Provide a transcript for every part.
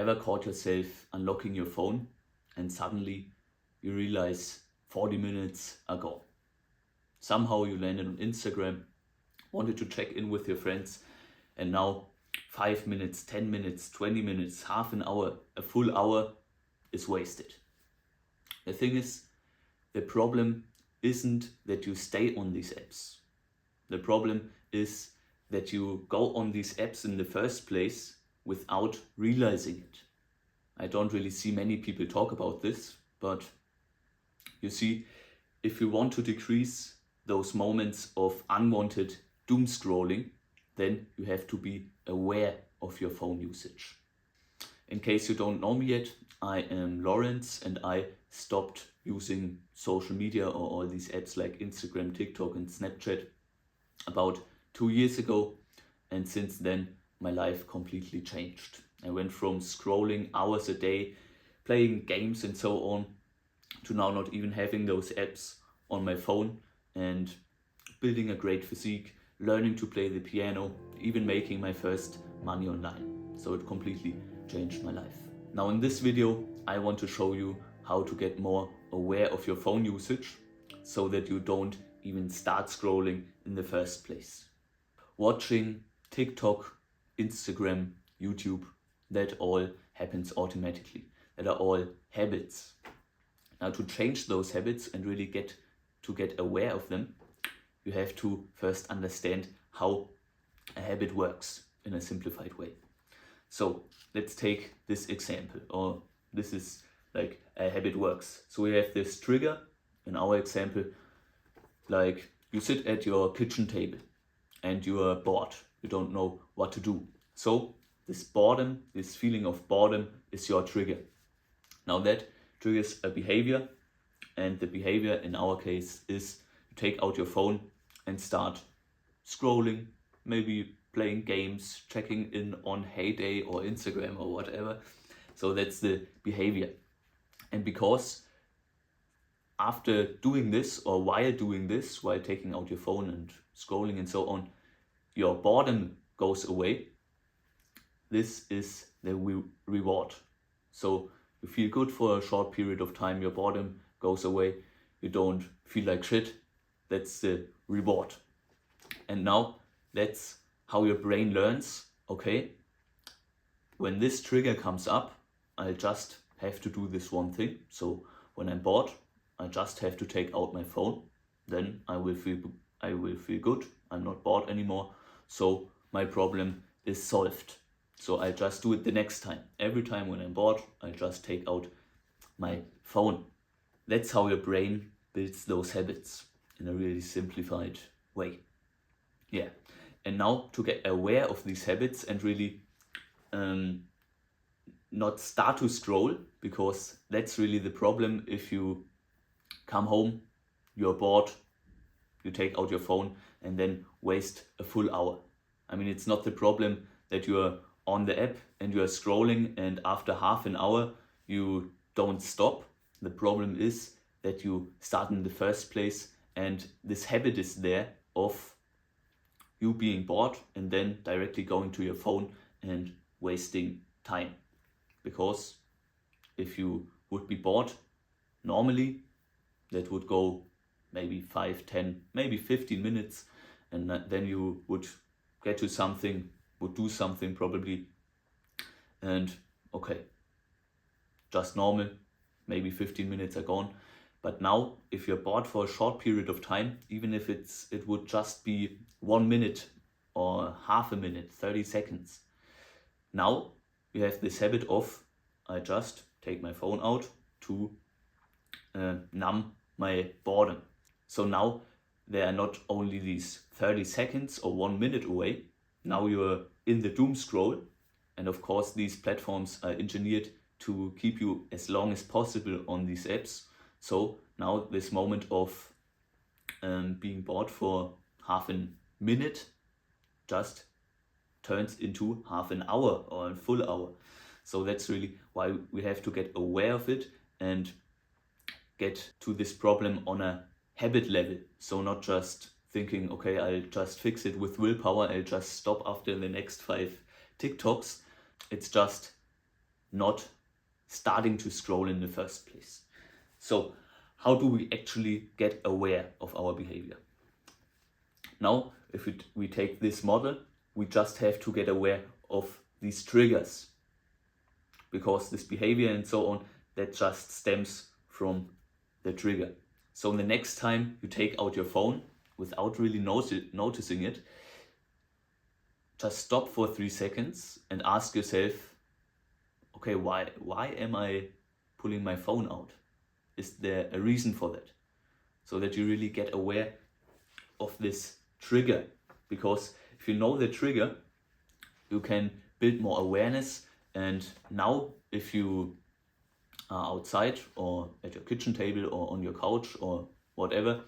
ever caught yourself unlocking your phone and suddenly you realize 40 minutes are gone? Somehow you landed on Instagram, wanted to check in with your friends, and now 5 minutes, 10 minutes, 20 minutes, half an hour, a full hour is wasted. The thing is, the problem isn't that you stay on these apps. The problem is that you go on these apps in the first place without realizing it. I don't really see many people talk about this, but you see, if you want to decrease those moments of unwanted doom scrolling, then you have to be aware of your phone usage. In case you don't know me yet, I am Lawrence and I stopped using social media or all these apps like Instagram, TikTok and Snapchat about 2 years ago, and since then my life completely changed. I went from scrolling hours a day, playing games and so on, to now not even having those apps on my phone and building a great physique, learning to play the piano, even making my first money online. So it completely changed my life. Now in this video I want to show you how to get more aware of your phone usage so that you don't even start scrolling in the first place. Watching TikTok, Instagram, YouTube, that all happens automatically. That are all habits. Now to change those habits and really get aware of them, you have to first understand how a habit works in a simplified way. So let's take this example, or this is like a habit works. So we have this trigger in our example, like you sit at your kitchen table and you are bored, you don't know what to do. So this boredom, this feeling of boredom is your trigger. Now that triggers a behavior, and the behavior in our case is you take out your phone and start scrolling, maybe playing games, checking in on Heyday or Instagram or whatever. So that's the behavior. And because after doing this, or while doing this, while taking out your phone and scrolling and so on, your boredom goes away, this is the reward. So you feel good for a short period of time, your boredom goes away, you don't feel like shit, that's the reward. And now that's how your brain learns, okay, when this trigger comes up, I just have to do this one thing. So when I'm bored, I just have to take out my phone, then I will feel good, I'm not bored anymore, so my problem is solved. So I just do it the next time. Every time when I'm bored, I just take out my phone. That's how your brain builds those habits in a really simplified way. Yeah, and now to get aware of these habits and really not start to scroll, because that's really the problem. If you come home, you're bored, you take out your phone and then waste a full hour. I mean, it's not the problem that you're on the app and you're scrolling and after half an hour you don't stop. The problem is that you start in the first place and this habit is there of you being bored and then directly going to your phone and wasting time. Because if you would be bored normally, that would go maybe 5, 10, maybe 15 minutes, and then you would get to something, would do something probably, and okay, just normal, maybe 15 minutes are gone. But now if you're bored for a short period of time, even if it would just be 1 minute or half a minute, 30 seconds, now you have this habit of I just take my phone out to numb my boredom. So now there are not only these 30 seconds or 1 minute away, now you're in the doom scroll, and of course these platforms are engineered to keep you as long as possible on these apps. So now this moment of being bored for half a minute just turns into half an hour or a full hour. So that's really why we have to get aware of it and get to this problem on a habit level. So not just thinking, okay, I'll just fix it with willpower, I'll just stop after the next 5 TikToks. It's just not starting to scroll in the first place. So how do we actually get aware of our behavior? Now, if we take this model, we just have to get aware of these triggers, because this behavior and so on, that just stems from the trigger. So the next time you take out your phone without really noticing it, just stop for 3 seconds and ask yourself, okay, why am I pulling my phone out? Is there a reason for that? So that you really get aware of this trigger, because if you know the trigger, you can build more awareness. And now if you are outside or at your kitchen table or on your couch or whatever,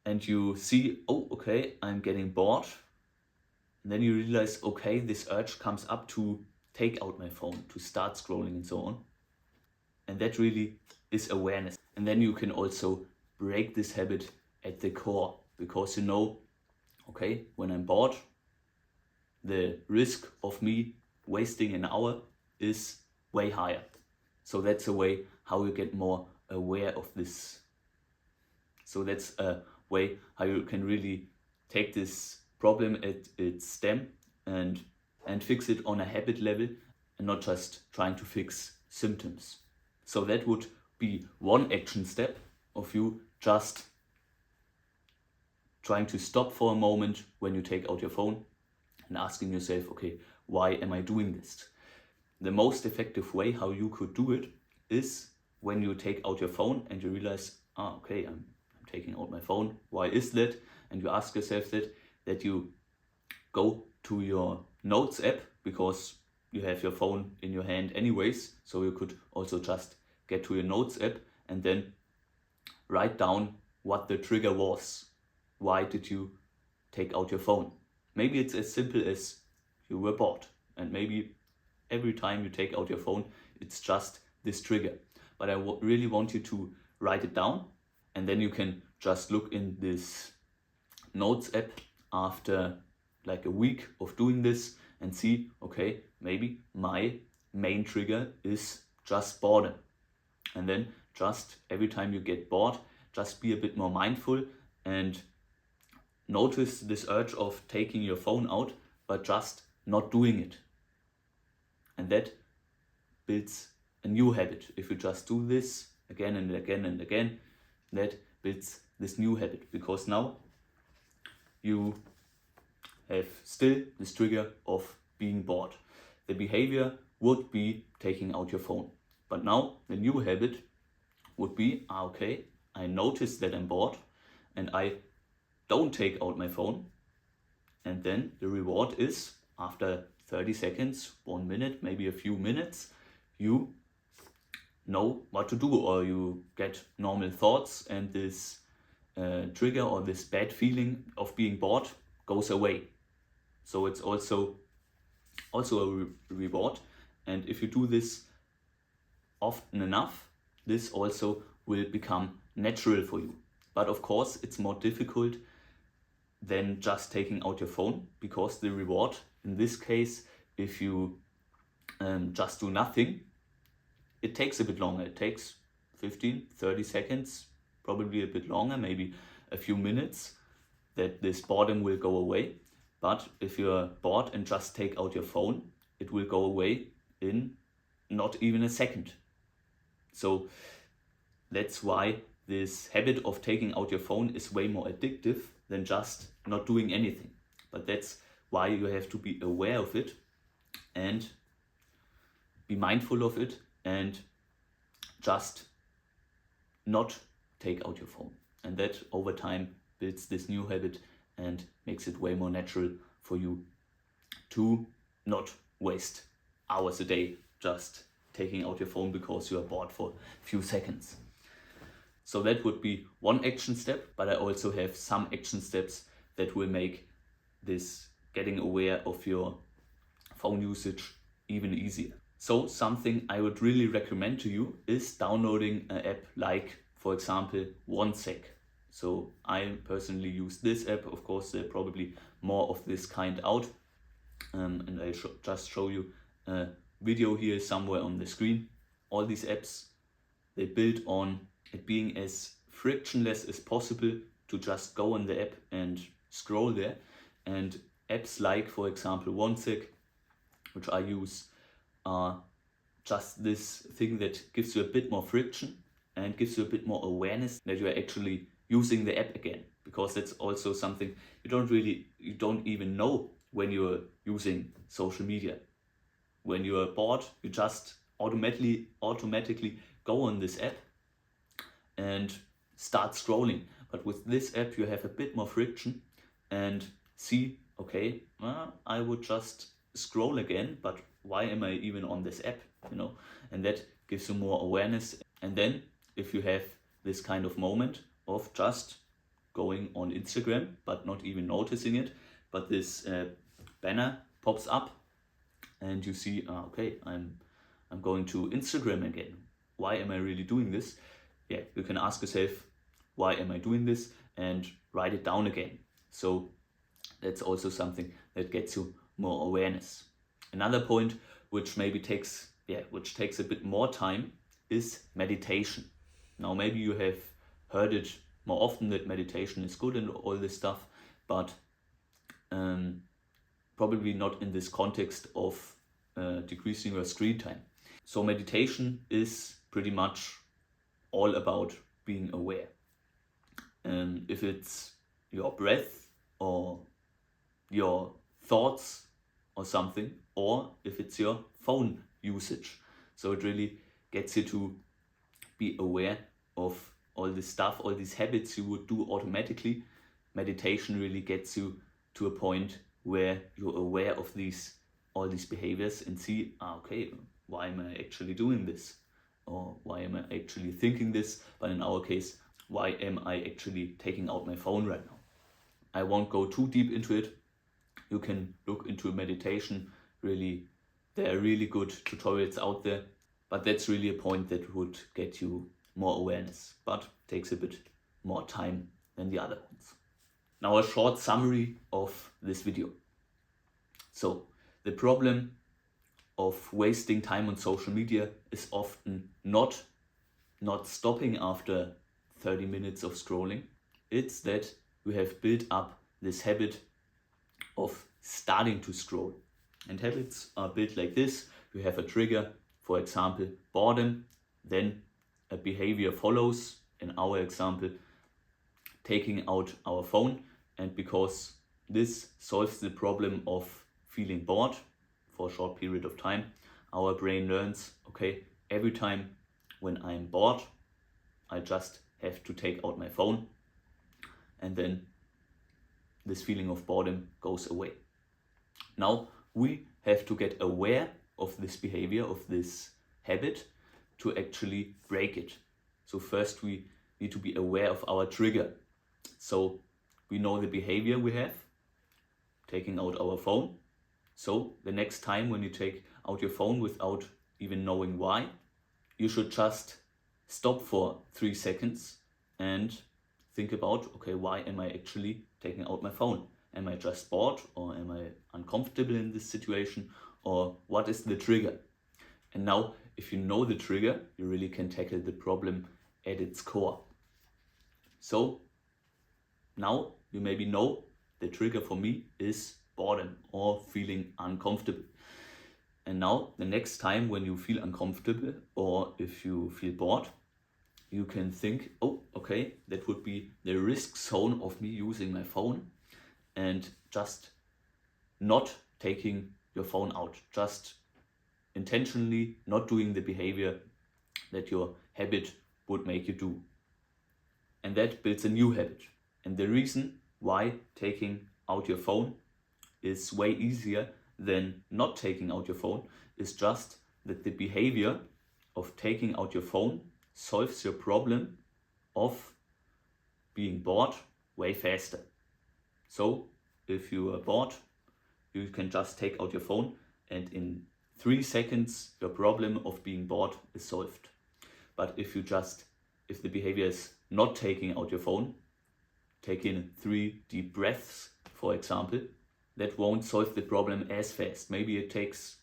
and you see, oh, okay, I'm getting bored, and then you realize, okay, this urge comes up to take out my phone, to start scrolling and so on. And that really is awareness. And then you can also break this habit at the core, because you know, okay, when I'm bored, the risk of me wasting an hour is way higher. So that's a way how you get more aware of this. So that's a way how you can really take this problem at its stem and fix it on a habit level, and not just trying to fix symptoms. So that would be one action step of you just trying to stop for a moment when you take out your phone and asking yourself, okay, why am I doing this? The most effective way how you could do it is when you take out your phone and you realize, okay, I'm taking out my phone. Why is that? And you ask yourself that you go to your notes app, because you have your phone in your hand anyways. So you could also just get to your notes app and then write down what the trigger was. Why did you take out your phone? Maybe it's as simple as you were bored, and maybe every time you take out your phone, it's just this trigger. But I really want you to write it down, and then you can just look in this notes app after like a week of doing this and see, okay, maybe my main trigger is just boredom. And then just every time you get bored, just be a bit more mindful and notice this urge of taking your phone out, but just not doing it. And that builds a new habit. If you just do this again and again and again, that builds this new habit, because now you have still this trigger of being bored. The behavior would be taking out your phone. But now the new habit would be, okay, I notice that I'm bored and I don't take out my phone. And then the reward is, after 30 seconds, 1 minute, maybe a few minutes, you know what to do, or you get normal thoughts, and this trigger or this bad feeling of being bored goes away. So it's also a reward. And if you do this often enough, this also will become natural for you. But of course, it's more difficult than just taking out your phone, because the reward in this case, if you just do nothing, it takes a bit longer. It takes 15, 30 seconds, probably a bit longer, maybe a few minutes, that this boredom will go away. But if you're bored and just take out your phone, it will go away in not even a second. So that's why this habit of taking out your phone is way more addictive than just not doing anything. But that's why you have to be aware of it and be mindful of it, and just not take out your phone. And that over time builds this new habit and makes it way more natural for you to not waste hours a day just taking out your phone because you are bored for a few seconds. So that would be one action step, but I also have some action steps that will make this getting aware of your phone usage even easier. So something I would really recommend to you is downloading an app like, for example, OneSec. So I personally use this app. Of course, there are probably more of this kind out. And I'll just show you video here somewhere on the screen. All these apps, they build on it being as frictionless as possible to just go on the app and scroll there. And apps like, for example, OneSec, which I use, are just this thing that gives you a bit more friction and gives you a bit more awareness that you are actually using the app again, because that's also something you don't even know when you're using social media. When you are bored, you just automatically go on this app and start scrolling. But with this app you have a bit more friction and see, okay, I would just scroll again, but why am I even on this app, and that gives you more awareness. And then if you have this kind of moment of just going on Instagram but not even noticing it, but this banner pops up and you see, okay, I'm going to Instagram again. Why am I really doing this? Yeah, you can ask yourself, why am I doing this, and write it down again. So that's also something that gets you more awareness. Another point which takes a bit more time is meditation. Now maybe you have heard it more often that meditation is good and all this stuff, but probably not in this context of decreasing your screen time. So meditation is pretty much all about being aware. If it's your breath or your thoughts or something, or if it's your phone usage. So it really gets you to be aware of all this stuff, all these habits you would do automatically. Meditation really gets you to a point where you're aware of all these behaviors and see, okay, why am I actually doing this? Or why am I actually thinking this? But in our case, why am I actually taking out my phone right now? I won't go too deep into it. You can look into meditation. Really, there are really good tutorials out there, but that's really a point that would get you more awareness, but takes a bit more time than the other ones. Now a short summary of this video. So the problem of wasting time on social media is often not stopping after 30 minutes of scrolling. It's that we have built up this habit of starting to scroll. And habits are built like this. You have a trigger, for example, boredom, then a behavior follows, in our example, taking out our phone. And because this solves the problem of feeling bored for a short period of time, our brain learns, okay, every time when I'm bored, I just have to take out my phone, and then this feeling of boredom goes away. Now we have to get aware of this behavior, of this habit, to actually break it. So first we need to be aware of our trigger. So we know the behavior we have, taking out our phone. So the next time when you take out your phone without even knowing why, you should just stop for 3 seconds and think about, okay, why am I actually taking out my phone? Am I just bored, or am I uncomfortable in this situation, or what is the trigger? And now if you know the trigger, you really can tackle the problem at its core. So now you maybe know the trigger for me is boredom or feeling uncomfortable. And now the next time when you feel uncomfortable or if you feel bored, you can think, oh, okay, that would be the risk zone of me using my phone, and just not taking your phone out, just intentionally not doing the behavior that your habit would make you do. And that builds a new habit. And the reason why taking out your phone is way easier than not taking out your phone is just that the behavior of taking out your phone solves your problem of being bored way faster. So if you are bored, you can just take out your phone, and in 3 seconds your problem of being bored is solved. But if the behavior is not taking out your phone, take in 3 deep breaths, for example, that won't solve the problem as fast. Maybe it takes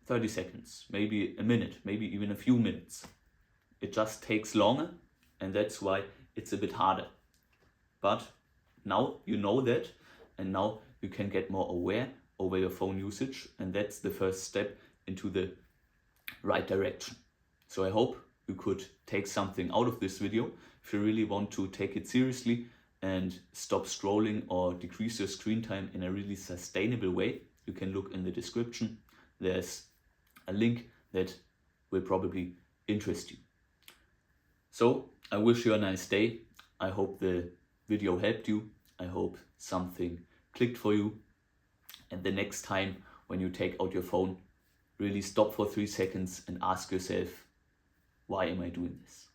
30 seconds, maybe a minute, maybe even a few minutes. It just takes longer, and that's why it's a bit harder. But now you know that, and now you can get more aware over your phone usage, and that's the first step into the right direction. So I hope you could take something out of this video. If you really want to take it seriously and stop scrolling or decrease your screen time in a really sustainable way, you can look in the description. There's a link that will probably interest you. So I wish you a nice day. I hope the video helped you. I hope something clicked for you. And the next time when you take out your phone, really stop for 3 seconds and ask yourself, why am I doing this?